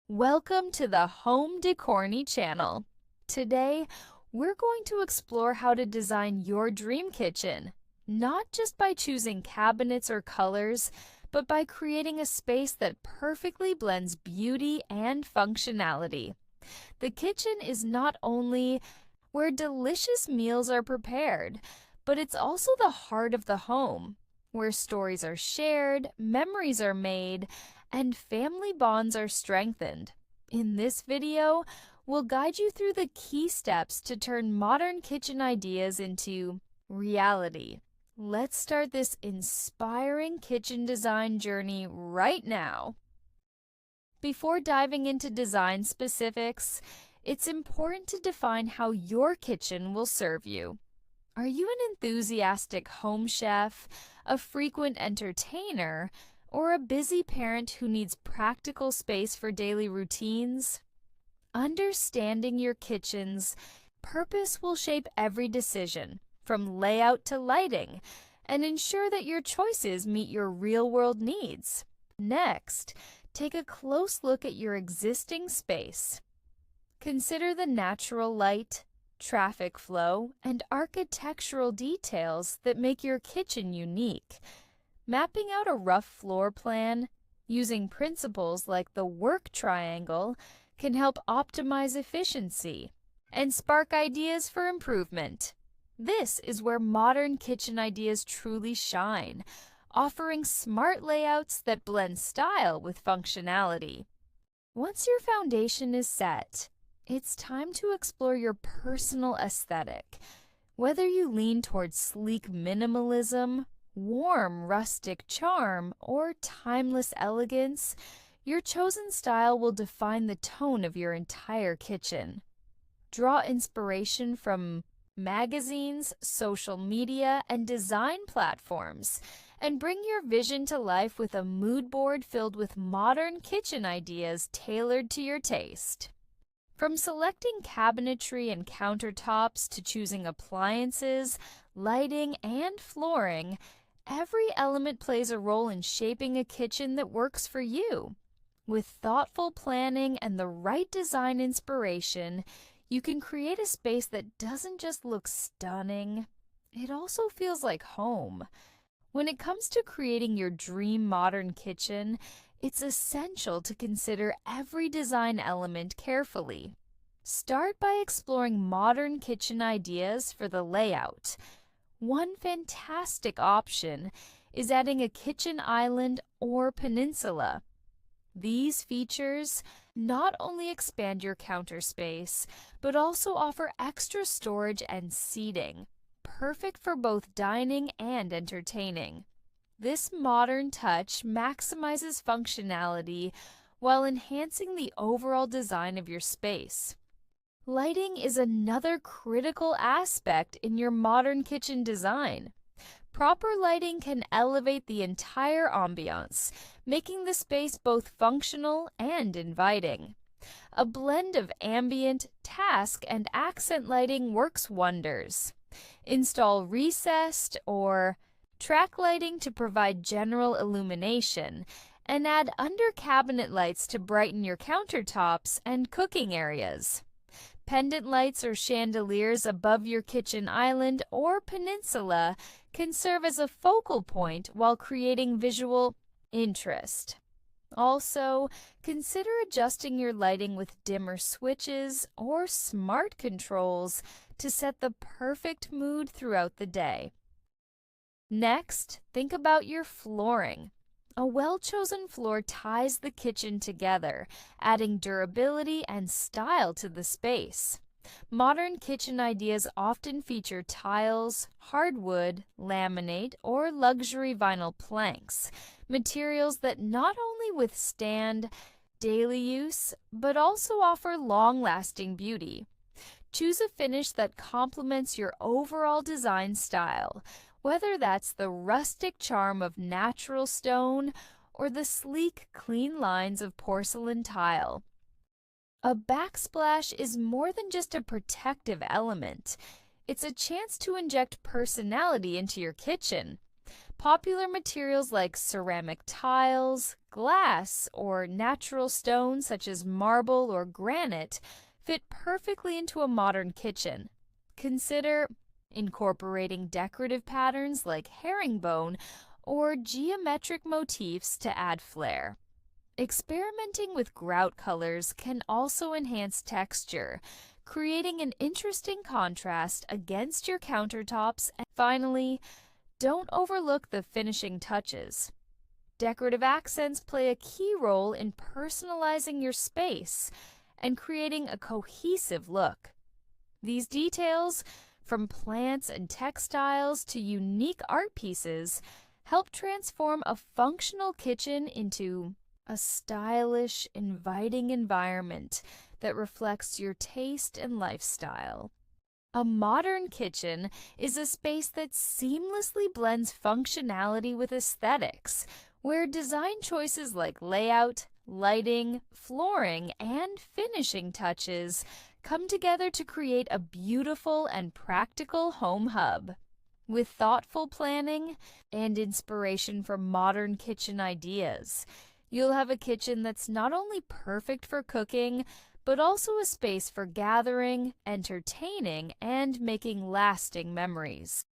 Welcome to the Home Decorny channel. Today, we're going to explore how to design your dream kitchen, not just by choosing cabinets or colors, but by creating a space that perfectly blends beauty and functionality. The kitchen is not only where delicious meals are prepared, but it's also the heart of the home, where stories are shared, memories are made, and family bonds are strengthened. In this video, we'll guide you through the key steps to turn modern kitchen ideas into reality. Let's start this inspiring kitchen design journey right now. Before diving into design specifics, it's important to define how your kitchen will serve you. Are you an enthusiastic home chef, a frequent entertainer, or a busy parent who needs practical space for daily routines? Understanding your kitchen's purpose will shape every decision, from layout to lighting, and ensure that your choices meet your real-world needs. Next, take a close look at your existing space. Consider the natural light, traffic flow, and architectural details that make your kitchen unique. Mapping out a rough floor plan using principles like the work triangle can help optimize efficiency and spark ideas for improvement. This is where modern kitchen ideas truly shine, offering smart layouts that blend style with functionality. Once your foundation is set, it's time to explore your personal aesthetic. Whether you lean towards sleek minimalism, warm rustic charm, or timeless elegance, your chosen style will define the tone of your entire kitchen. Draw inspiration from magazines, social media, and design platforms, and bring your vision to life with a mood board filled with modern kitchen ideas tailored to your taste. From selecting cabinetry and countertops to choosing appliances, lighting, and flooring, every element plays a role in shaping a kitchen that works for you. With thoughtful planning and the right design inspiration, you can create a space that doesn't just look stunning, it also feels like home. When it comes to creating your dream modern kitchen, it's essential to consider every design element carefully. Start by exploring modern kitchen ideas for the layout. One fantastic option is adding a kitchen island or peninsula. These features not only expand your counter space, but also offer extra storage and seating, perfect for both dining and entertaining. This modern touch maximizes functionality while enhancing the overall design of your space. Lighting is another critical aspect in your modern kitchen design. Proper lighting can elevate the entire ambiance, making the space both functional and inviting. A blend of ambient, task, and accent lighting works wonders. Install recessed or track lighting to provide general illumination, and add under-cabinet lights to brighten your countertops and cooking areas. Pendant lights or chandeliers above your kitchen island or peninsula can serve as a focal point while creating visual interest. Also, consider adjusting your lighting with dimmer switches or smart controls to set the perfect mood throughout the day. Next, think about your flooring. A well-chosen floor ties the kitchen together, adding durability and style to the space. Modern kitchen ideas often feature tiles, hardwood, laminate, or luxury vinyl planks, materials that not only withstand daily use, but also offer long-lasting beauty. Choose a finish that complements your overall design style, whether that's the rustic charm of natural stone or the sleek, clean lines of porcelain tile. A backsplash is more than just a protective element. It's a chance to inject personality into your kitchen. Popular materials like ceramic tiles, glass or natural stones such as marble or granite fit perfectly into a modern kitchen. Consider incorporating decorative patterns like herringbone or geometric motifs to add flair. Experimenting with grout colors can also enhance texture, creating an interesting contrast against your countertops. And finally, don't overlook the finishing touches. Decorative accents play a key role in personalizing your space and creating a cohesive look. These details, from plants and textiles to unique art pieces, help transform a functional kitchen into a stylish, inviting environment that reflects your taste and lifestyle. A modern kitchen is a space that seamlessly blends functionality with aesthetics, where design choices like layout, lighting, flooring, and finishing touches come together to create a beautiful and practical home hub. With thoughtful planning and inspiration from modern kitchen ideas, you'll have a kitchen that's not only perfect for cooking, but also a space for gathering, entertaining, and making lasting memories.